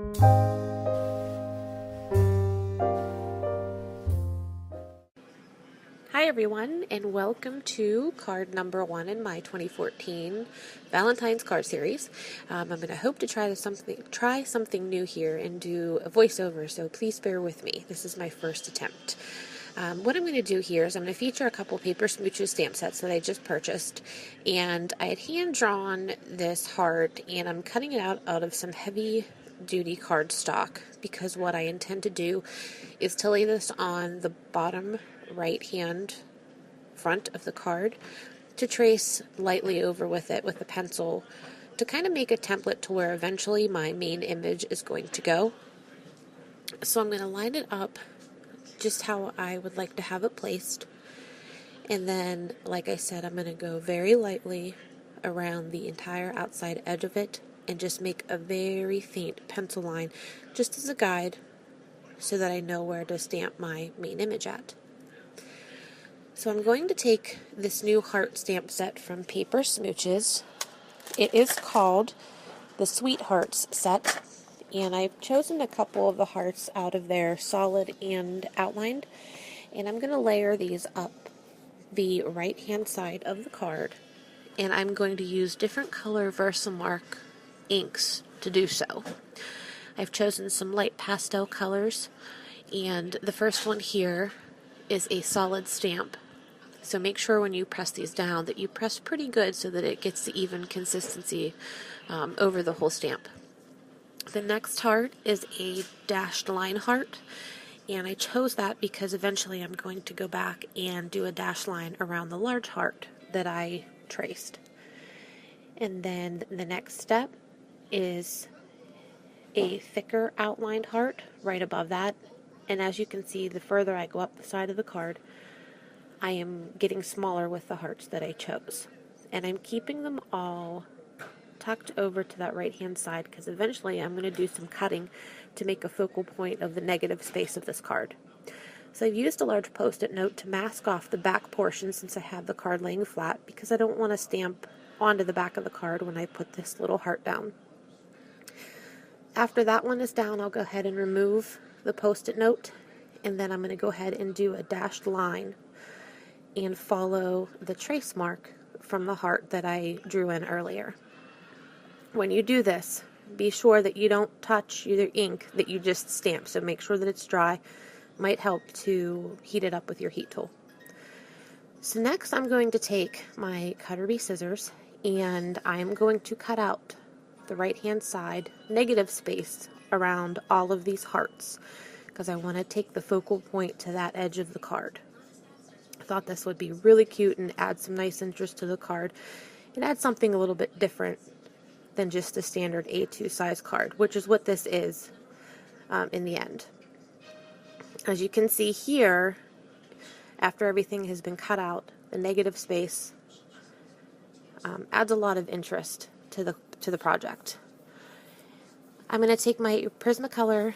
Hi everyone, and welcome to card number 1 in my 2014 Valentine's card series. I'm going to hope to try something new here and do a voiceover, so please bear with me. This is my first attempt. What I'm going to do here is I'm going to feature a couple Paper Smooches stamp sets that I just purchased, and I had hand drawn this heart, and I'm cutting it out of some heavy duty cardstock because what I intend to do is to lay this on the bottom right hand front of the card to trace lightly over with it with a pencil to kind of make a template to where eventually my main image is going to go. So I'm going to line it up just how I would like to have it placed, and then like I said, I'm going to go very lightly around the entire outside edge of it and just make a very faint pencil line just as a guide so that I know where to stamp my main image at. So I'm going to take this new heart stamp set from Paper Smooches. It is called the Sweethearts set, and I've chosen a couple of the hearts out of their solid and outlined, and I'm going to layer these up the right hand side of the card, and I'm going to use different color Versamark inks to do so. I've chosen some light pastel colors, and the first one here is a solid stamp. So make sure when you press these down that you press pretty good so that it gets the even consistency over the whole stamp. The next heart is a dashed line heart, and I chose that because eventually I'm going to go back and do a dashed line around the large heart that I traced. And then the next step is a thicker outlined heart right above that, and as you can see, the further I go up the side of the card, I am getting smaller with the hearts that I chose. And I'm keeping them all tucked over to that right hand side because eventually I'm going to do some cutting to make a focal point of the negative space of this card. So I've used a large post-it note to mask off the back portion since I have the card laying flat because I don't want to stamp onto the back of the card when I put this little heart down. After that one is down, I'll go ahead and remove the post-it note, and then I'm going to go ahead and do a dashed line and follow the trace mark from the heart that I drew in earlier. When you do this, be sure that you don't touch either ink that you just stamped, so make sure that it's dry. Might help to heat it up with your heat tool. So next I'm going to take my Cutter B scissors and I'm going to cut out the right hand side negative space around all of these hearts because I want to take the focal point to that edge of the card. I thought this would be really cute and add some nice interest to the card and add something a little bit different than just a standard A2 size card, which is what this is in the end. As you can see here, after everything has been cut out, the negative space adds a lot of interest to the project. I'm going to take my Prismacolor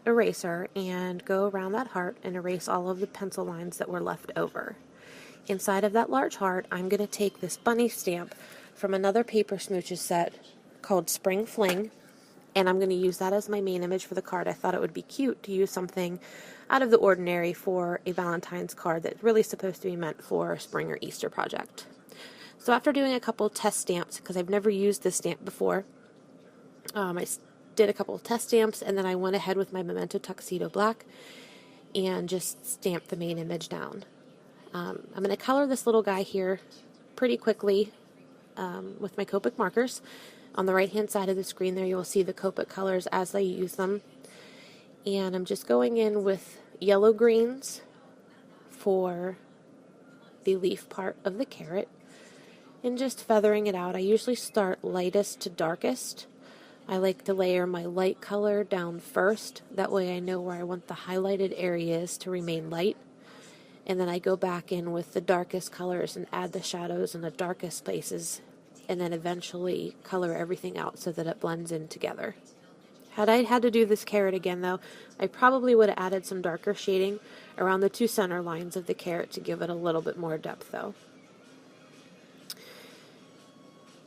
eraser and go around that heart and erase all of the pencil lines that were left over. Inside of that large heart, I'm going to take this bunny stamp from another Paper Smooches set called Spring Fling, and I'm going to use that as my main image for the card. I thought it would be cute to use something out of the ordinary for a Valentine's card that's really supposed to be meant for a spring or Easter project. So after doing a couple test stamps, because I've never used this stamp before, I did a couple of test stamps, and then I went ahead with my Memento Tuxedo Black and just stamped the main image down. I'm going to color this little guy here pretty quickly with my Copic markers. On the right hand side of the screen there, you will see the Copic colors as I use them. And I'm just going in with yellow greens for the leaf part of the carrot and just feathering it out. I usually start lightest to darkest. I like to layer my light color down first. That way I know where I want the highlighted areas to remain light. And then I go back in with the darkest colors and add the shadows in the darkest places, and then eventually color everything out so that it blends in together. Had I had to do this carrot again though, I probably would have added some darker shading around the two center lines of the carrot to give it a little bit more depth though.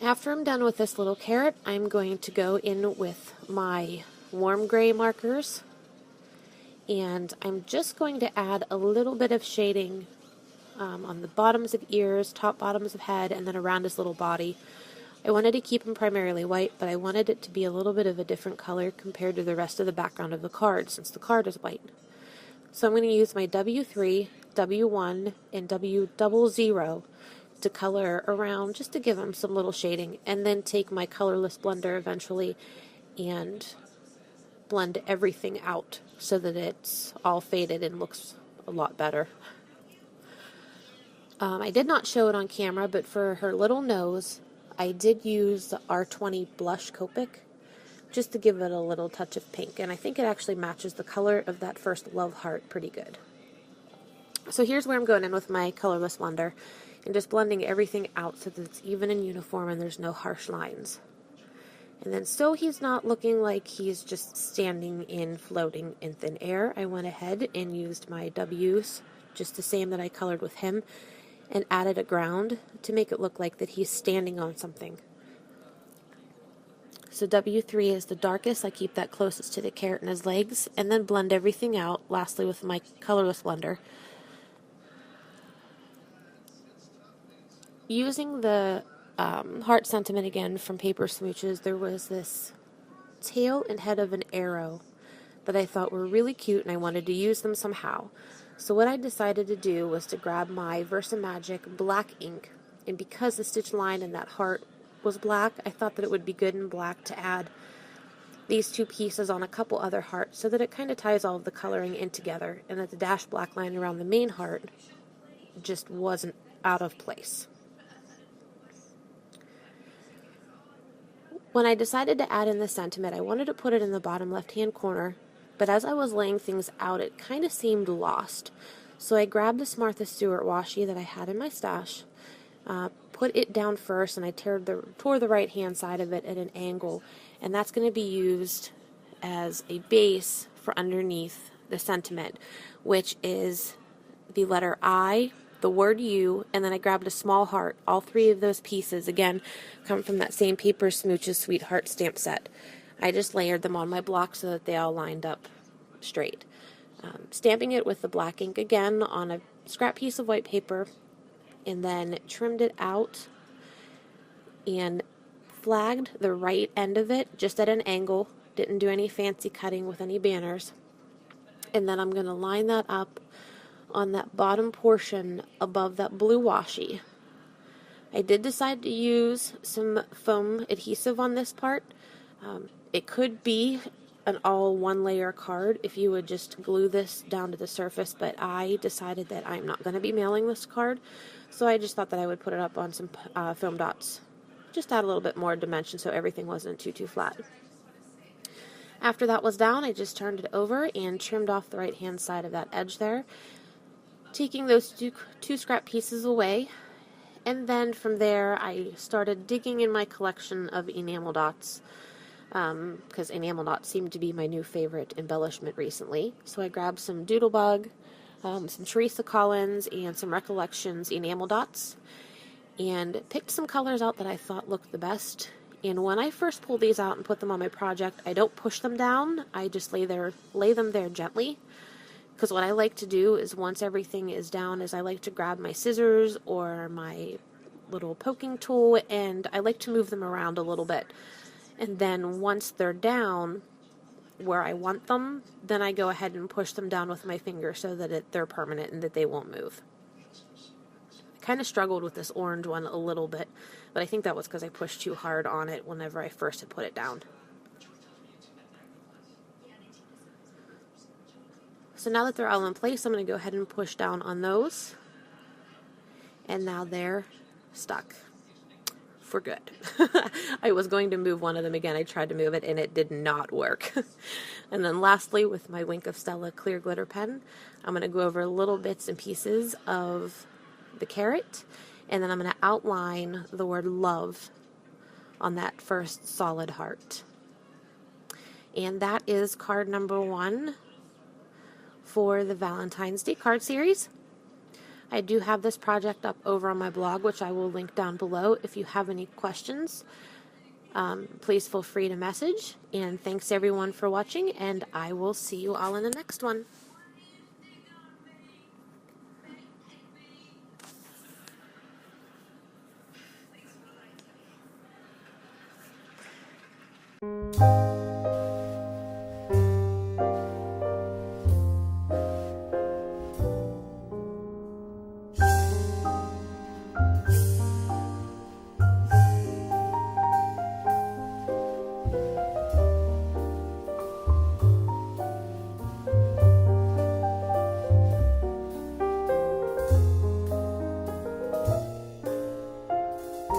After I'm done with this little carrot, I'm going to go in with my warm gray markers, and I'm just going to add a little bit of shading on the bottoms of ears, top bottoms of head, and then around his little body. I wanted to keep him primarily white, but I wanted it to be a little bit of a different color compared to the rest of the background of the card, since the card is white. So I'm going to use my W3, W1, and W00 to color around, just to give him some little shading, and then take my colorless blender eventually and blend everything out so that it's all faded and looks a lot better. I did not show it on camera, but for her little nose, I did use the R20 Blush Copic just to give it a little touch of pink, and I think it actually matches the color of that first love heart pretty good. So here's where I'm going in with my colorless blender and just blending everything out so that it's even and uniform and there's no harsh lines. And then so he's not looking like he's just standing in floating in thin air, I went ahead and used my W's, just the same that I colored with him, and added a ground to make it look like that he's standing on something. So W3 is the darkest. I keep that closest to the carrot and his legs, and then blend everything out, lastly with my colorless blender. Using the heart sentiment again from Paper Smooches, there was this tail and head of an arrow that I thought were really cute, and I wanted to use them somehow. So what I decided to do was to grab my VersaMagic black ink, and because the stitch line in that heart was black, I thought that it would be good in black to add these two pieces on a couple other hearts so that it kind of ties all of the coloring in together, and that the dashed black line around the main heart just wasn't out of place. When I decided to add in the sentiment, I wanted to put it in the bottom left-hand corner, but as I was laying things out, it kind of seemed lost. So I grabbed this Martha Stewart washi that I had in my stash, put it down first, and I tore the right-hand side of it at an angle, and that's going to be used as a base for underneath the sentiment, which is the letter I, the word U, and then I grabbed a small heart. All three of those pieces, again, come from that same Paper Smooches Sweetheart stamp set. I just layered them on my block so that they all lined up straight. Stamping it with the black ink again on a scrap piece of white paper, and then trimmed it out and flagged the right end of it just at an angle. Didn't do any fancy cutting with any banners. And then I'm going to line that up on that bottom portion above that blue washi. I did decide to use some foam adhesive on this part. It could be an all one layer card if you would just glue this down to the surface, but I decided that I'm not going to be mailing this card, so I just thought that I would put it up on some foam dots. Just add a little bit more dimension so everything wasn't too flat. After that was down, I just turned it over and trimmed off the right hand side of that edge there, taking those two scrap pieces away. And then from there I started digging in my collection of enamel dots, because enamel dots seem to be my new favorite embellishment recently. So I grabbed some Doodlebug, some Teresa Collins, and some Recollections enamel dots, and picked some colors out that I thought looked the best. And when I first pull these out and put them on my project, I don't push them down. I just lay them there gently. Because what I like to do is once everything is down is I like to grab my scissors or my little poking tool, and I like to move them around a little bit. And then once they're down where I want them, then I go ahead and push them down with my finger so that they're permanent and that they won't move. I kind of struggled with this orange one a little bit, but I think that was because I pushed too hard on it whenever I first had put it down. So now that they're all in place, I'm going to go ahead and push down on those. And now they're stuck for good. I was going to move one of them again. I tried to move it and it did not work. And then lastly, with my Wink of Stella clear glitter pen, I'm going to go over little bits and pieces of the carrot. And then I'm going to outline the word love on that first solid heart. And that is card number 1 for the Valentine's Day card series. I do have this project up over on my blog, which I will link down below. If you have any questions, please feel free to message. And thanks everyone for watching, and I will see you all in the next one.